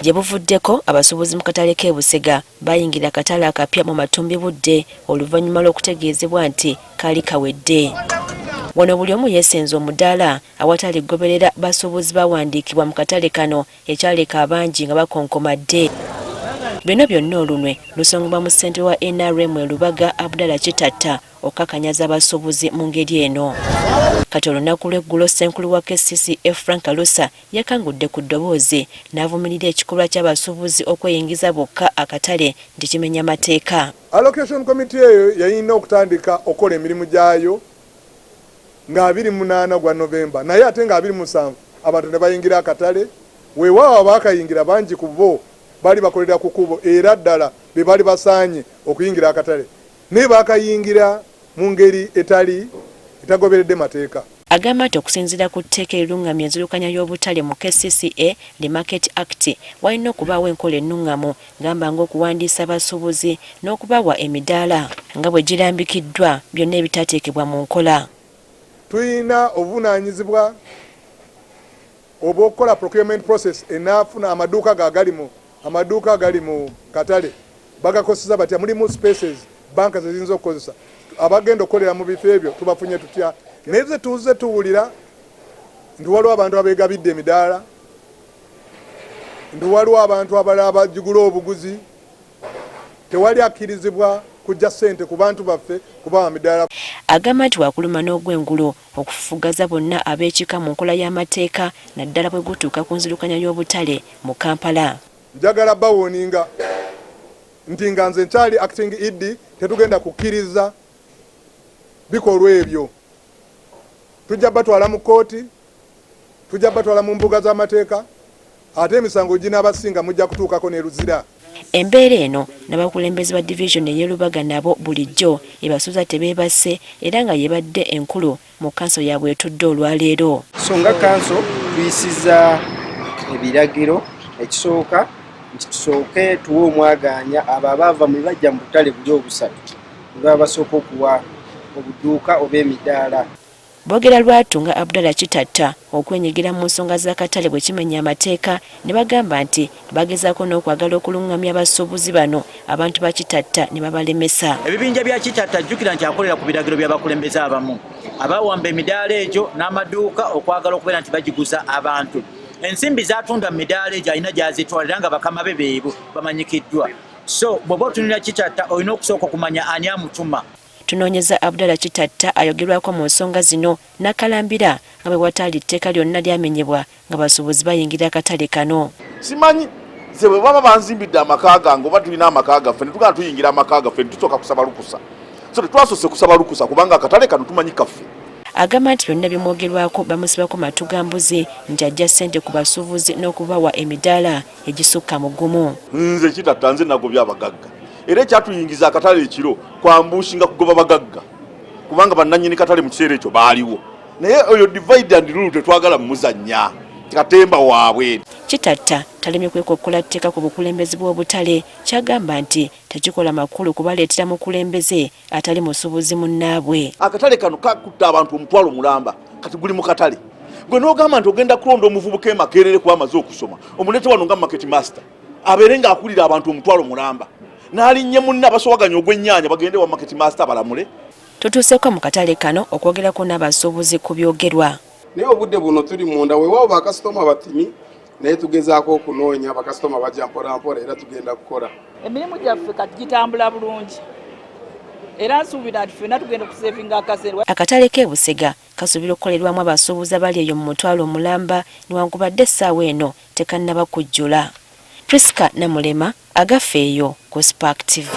gye buvuddeko abasuubuzi mu katale k'e Busega bayingira akatale akapya mu Matumbi Budde oluvannyuma lw'okutegeezebwa nti kaali kawedde. Wano buli omu yeesenza omudaala awatali goberera basuubuzi bawandiikibwa mu katale kano ekyaleka abangi nga bakonkomadde. Bino byonna olunwe lusongobwa mu ssentebe wa NRM Lubaga Abdallah Kitatta okakanyaza abasuubuzi mu ngeri eno. Kati olunaku lw'eggulo Ssenkulu wa KCCA Frank Alusa yakangudde ku ddoboozi n'avumirira ekikolwa ky'abasuubuzi okweyingiza bokka akatale nti kimenya mateeka. Allocation Committee eyo yayina okutandika okola emirimu gyayo nga 28 gwa Novemba naye ate nga 27 abantu ne bayingira akatale weewaawo abaakayingira bangi ku bo bali bakolera ku kubo era ddala be bali basaanye okuyingira akatale naye baakayingira mu ngeri etagoberedde mateeka. Agamba nti okusinziira ku tteeka erulungamya enzirukanya y'obutale mu KCCA The Market Act walina okubaawo enkola ennungamu gamba ng'okuwandiisa abasuubuzi n'okubawa emidaala nga bwe girambikiddwa byonna ebitateekebwa mu nkola. Tuyina obuvunaanyizibwa obw'okukola procurement process enaafuna amaduuka agali mu katale bagakoseza batya mulimu spaces banka zeziyinza okukozesa abagenda okukolera mu bifo ebyo tubafunye tutya naye tuze tuwulira nti waliwo abantu abeegabidde emidaala nti waliwo abantu abalala abagigula obuguzi tewali akkirizibwa kujja ssente ku bantu baffe kubawa midaala. Agamba nti wakuluma n'ogw'engulu okufufugaza bonna ab'ekika mu nkola y'amateeka naddala bwe gutuuka ku nzirukanya y'obutale mu Kampala. Njagala bawoninga nti nga nze nkyali acting ED tetugenda kukkiriza bikolwa ebyo. Tujja batwala mu kooti, tujja batwala mu mbuga z'amateeka ate emisango ginaabasinga mujja kutuukako ne luzira. Embeera eno n'abakulembeze ba division ey'e Lubaga nabo bulijjo ebasuuza tebeebase era nga yebadde enkulu mu kanso yaabwe etudde olwaleero. So nga kanso tuyisiza ebiragiro ekisooka nti tusooke tuwe omwagaanya abo abaava mu bibajja mu butale buli obusatu bwe basooka okuwa obuduuka oba emidaala. Boogera lwatunga Abdallah Kitatta okwenyigira mu nsonga z'akatale bwe kimenya amateeka ne bagamba nti bagezaako n'okwagala okulungamya abasuubuzi bano abantu ba Kitatta ne babalemesa. Ebibinja bya Kitatta jjukira nti akolera ku biragiro by'abakulembeze abamu abawamba emidaala egyo n'amaduuka okwagala okubeera nti bagiguza abantu. Ensimbi zatunda mu midaala egyo alina gyazitwalira nga bakama be beebo bamanyikiddwa. So bw'oba otunulira Kitatta olina okusooka okumanya ani amutuma. Tunoonyeza Abdallah Kitatta ayogerwako mu nsonga zino n'akalambira nga bwe wataali tteeka lyonna lyamenyebwa nga basuubuzi bayingira akatale kano. Simanyi ze bwe baba banzimbidde amaka gange oba tulina amaka gaffe ne tugenda tuyingira amaka gaffe ne tusooka kusaba lukusa. So tetwasoose kusaba lukusa kubanga akatale kano tumanyi kaffe. Agamba nti byonna bimwogerwako bamusibako matu ga mbuzi nti ajja ssente ku basuubuzi n'okubawa emidaala egisukka mu gumu. Nze Kitatta nze nagobya abagagga. Era ekyatuyingiza akatale ekiro kwambushinga kugoba bagagga kubanga bannannyini katale mu kiseera ekyo baaliwo naye oyo divide and rule tetwagala mumuzannya katemba waabwe. Kitatta talemye kwekokkola tteeka ku bukulembeze bw'obutale kyagamba nti tekikola makulu kubaleetera mukulembeze atali musuubuzi munnaabwe. Akatale kano kakutta abantu omutwalo mulamba kati guli mu katale gwe n'ogamba nti ogenda kulonda omuvubuka emakerere kuba amaze okusoma omuleete wano nga market master abeere ng'akulira abantu omutwalo mulamba n'alinnye munna basobaganya ogw'ennyaanya bagende wa market master balamule. Tutuuseeko mu katale kano okwogerako n'abasuubuzi ku byogerwa. Naye obudde buno tuli munda weewaawo bakasitoma batimi naye tugezaako okunoonya bakasitoma bajja mpolampola era tugenda kukola. Emirimu gyaffe kati gitambula bulungi era nsuubira nti ffenna tugenda kuseevinga akaseera. Akatale k'e Busega kasuubira okukolerwamu abasuubuzi abali eyo mu mutwalo omulamba newankubadde essaawa eno tekannaba kujjula. Priska Namulema agafeeyo ku Spark TV.